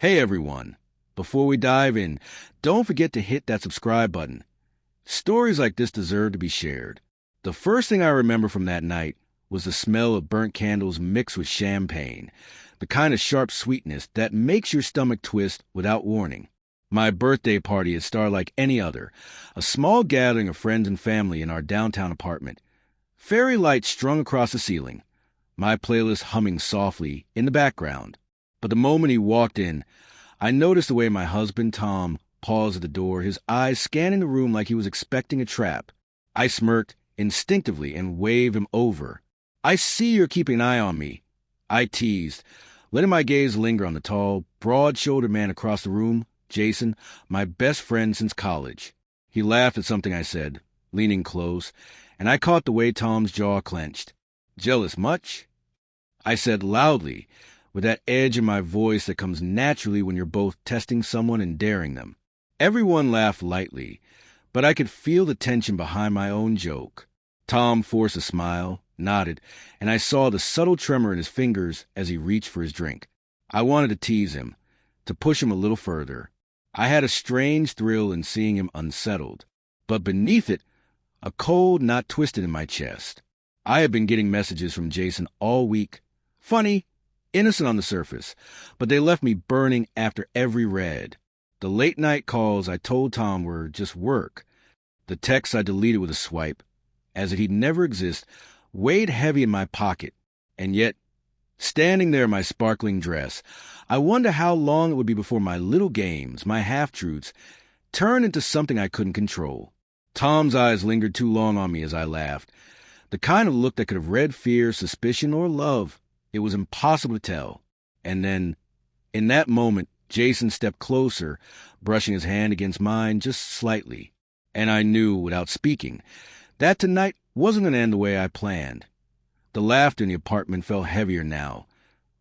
Hey everyone! Before we dive in, don't forget to hit that subscribe button. Stories like this deserve to be shared. The first thing I remember from that night was the smell of burnt candles mixed with champagne, the kind of sharp sweetness that makes your stomach twist without warning. My birthday party had started like any other, a small gathering of friends and family in our downtown apartment. Fairy lights strung across the ceiling, my playlist humming softly in the background. But the moment he walked in, I noticed the way my husband, Tom, paused at the door, his eyes scanning the room like he was expecting a trap. I smirked instinctively and waved him over. "I see you're keeping an eye on me," I teased, letting my gaze linger on the tall, broad-shouldered man across the room, Jason, my best friend since college. He laughed at something I said, leaning close, and I caught the way Tom's jaw clenched. "Jealous much?" I said loudly, with that edge in my voice that comes naturally when you're both testing someone and daring them. Everyone laughed lightly, but I could feel the tension behind my own joke. Tom forced a smile, nodded, and I saw the subtle tremor in his fingers as he reached for his drink. I wanted to tease him, to push him a little further. I had a strange thrill in seeing him unsettled, but beneath it, a cold knot twisted in my chest. I had been getting messages from Jason all week. Funny, innocent on the surface, but they left me burning after every read. The late-night calls I told Tom were just work. The texts I deleted with a swipe, as if he'd never exist, weighed heavy in my pocket. And yet, standing there in my sparkling dress, I wonder how long it would be before my little games, my half-truths, turned into something I couldn't control. Tom's eyes lingered too long on me as I laughed, the kind of look that could have read fear, suspicion, or love. It was impossible to tell. And then, in that moment, Jason stepped closer, brushing his hand against mine just slightly. And I knew, without speaking, that tonight wasn't going to end the way I planned. The laughter in the apartment felt heavier now,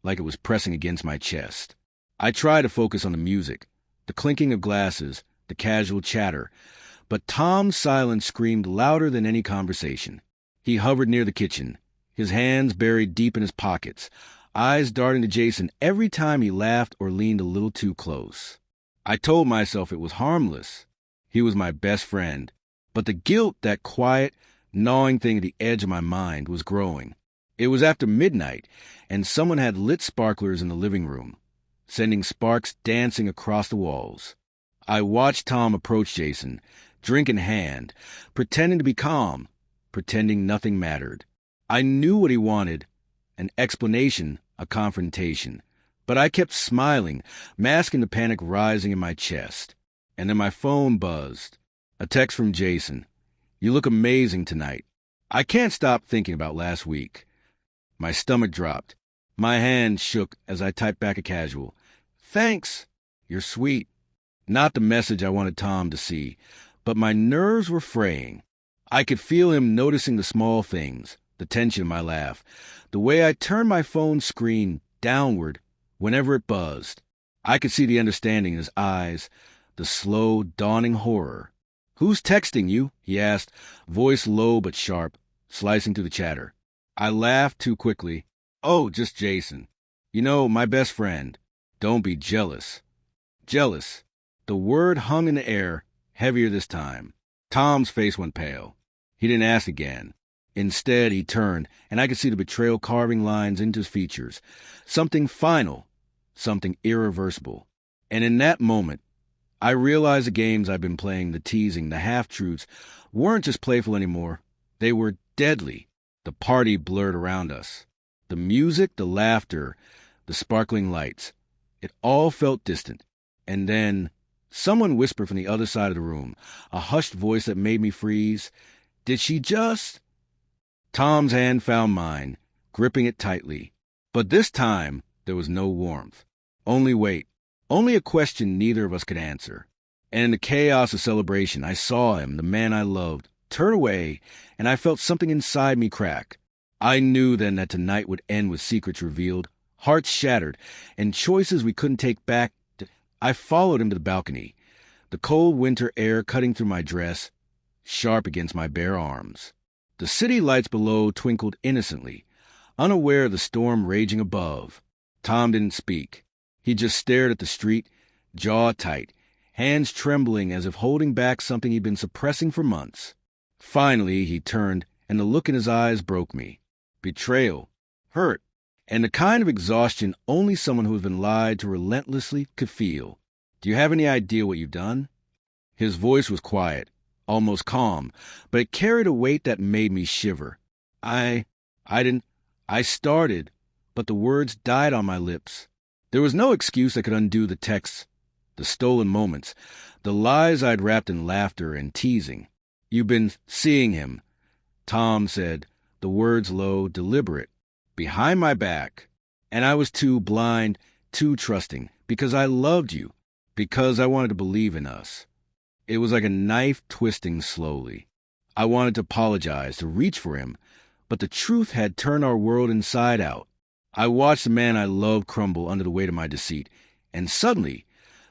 like it was pressing against my chest. I tried to focus on the music, the clinking of glasses, the casual chatter, but Tom's silence screamed louder than any conversation. He hovered near the kitchen, his hands buried deep in his pockets, eyes darting to Jason every time he laughed or leaned a little too close. I told myself it was harmless. He was my best friend. But the guilt, that quiet, gnawing thing at the edge of my mind, was growing. It was after midnight, and someone had lit sparklers in the living room, sending sparks dancing across the walls. I watched Tom approach Jason, drink in hand, pretending to be calm, pretending nothing mattered. I knew what he wanted, an explanation, a confrontation. But I kept smiling, masking the panic rising in my chest. And then my phone buzzed. A text from Jason. "You look amazing tonight." I can't stop thinking about last week. My stomach dropped. My hand shook as I typed back a casual, "Thanks. You're sweet." Not the message I wanted Tom to see, but my nerves were fraying. I could feel him noticing the small things, the tension in my laugh, the way I turned my phone screen downward whenever it buzzed. I could see the understanding in his eyes, the slow, dawning horror. "Who's texting you?" he asked, voice low but sharp, slicing through the chatter. I laughed too quickly. "Oh, just Jason. You know, my best friend. Don't be jealous." Jealous. The word hung in the air, heavier this time. Tom's face went pale. He didn't ask again. Instead, he turned, and I could see the betrayal carving lines into his features. Something final, something irreversible. And in that moment, I realized the games I'd been playing, the teasing, the half-truths, weren't just playful anymore. They were deadly. The party blurred around us. The music, the laughter, the sparkling lights. It all felt distant. And then someone whispered from the other side of the room, a hushed voice that made me freeze. "Did she just—" Tom's hand found mine, gripping it tightly. But this time, there was no warmth. Only weight. Only a question neither of us could answer. And in the chaos of celebration, I saw him, the man I loved, turn away, and I felt something inside me crack. I knew then that tonight would end with secrets revealed, hearts shattered, and choices we couldn't take back. I followed him to the balcony, the cold winter air cutting through my dress, sharp against my bare arms. The city lights below twinkled innocently, unaware of the storm raging above. Tom didn't speak. He just stared at the street, jaw tight, hands trembling as if holding back something he'd been suppressing for months. Finally, he turned, and the look in his eyes broke me. Betrayal, hurt, and the kind of exhaustion only someone who has been lied to relentlessly could feel. Do you have any idea what you've done? His voice was quiet, almost calm, but it carried a weight that made me shiver. I started, but the words died on my lips. There was no excuse that could undo the texts, the stolen moments, the lies I'd wrapped in laughter and teasing. You've been seeing him, Tom said, the words low, deliberate, behind my back. And I was too blind, too trusting, because I loved you, because I wanted to believe in us. It was like a knife twisting slowly. I wanted to apologize, to reach for him, but the truth had turned our world inside out. I watched the man I loved crumble under the weight of my deceit, and suddenly,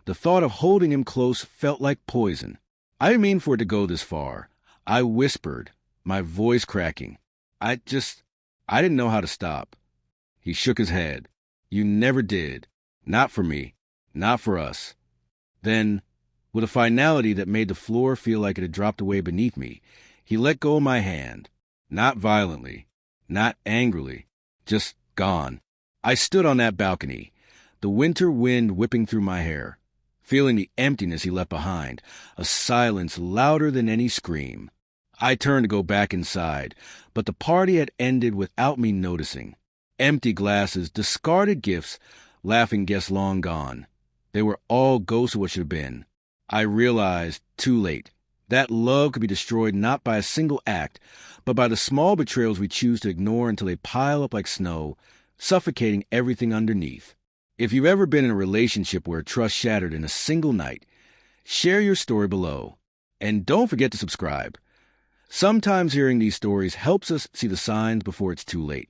the thought of holding him close felt like poison. I didn't mean for it to go this far. I whispered, my voice cracking. I didn't know how to stop. He shook his head. You never did. Not for me. Not for us. Then, with a finality that made the floor feel like it had dropped away beneath me, he let go of my hand. Not violently. Not angrily. Just gone. I stood on that balcony, the winter wind whipping through my hair, feeling the emptiness he left behind, a silence louder than any scream. I turned to go back inside, but the party had ended without me noticing. Empty glasses, discarded gifts, laughing guests long gone. They were all ghosts of what should have been. I realized, too late, that love could be destroyed not by a single act, but by the small betrayals we choose to ignore until they pile up like snow, suffocating everything underneath. If you've ever been in a relationship where trust shattered in a single night, share your story below. And don't forget to subscribe. Sometimes hearing these stories helps us see the signs before it's too late.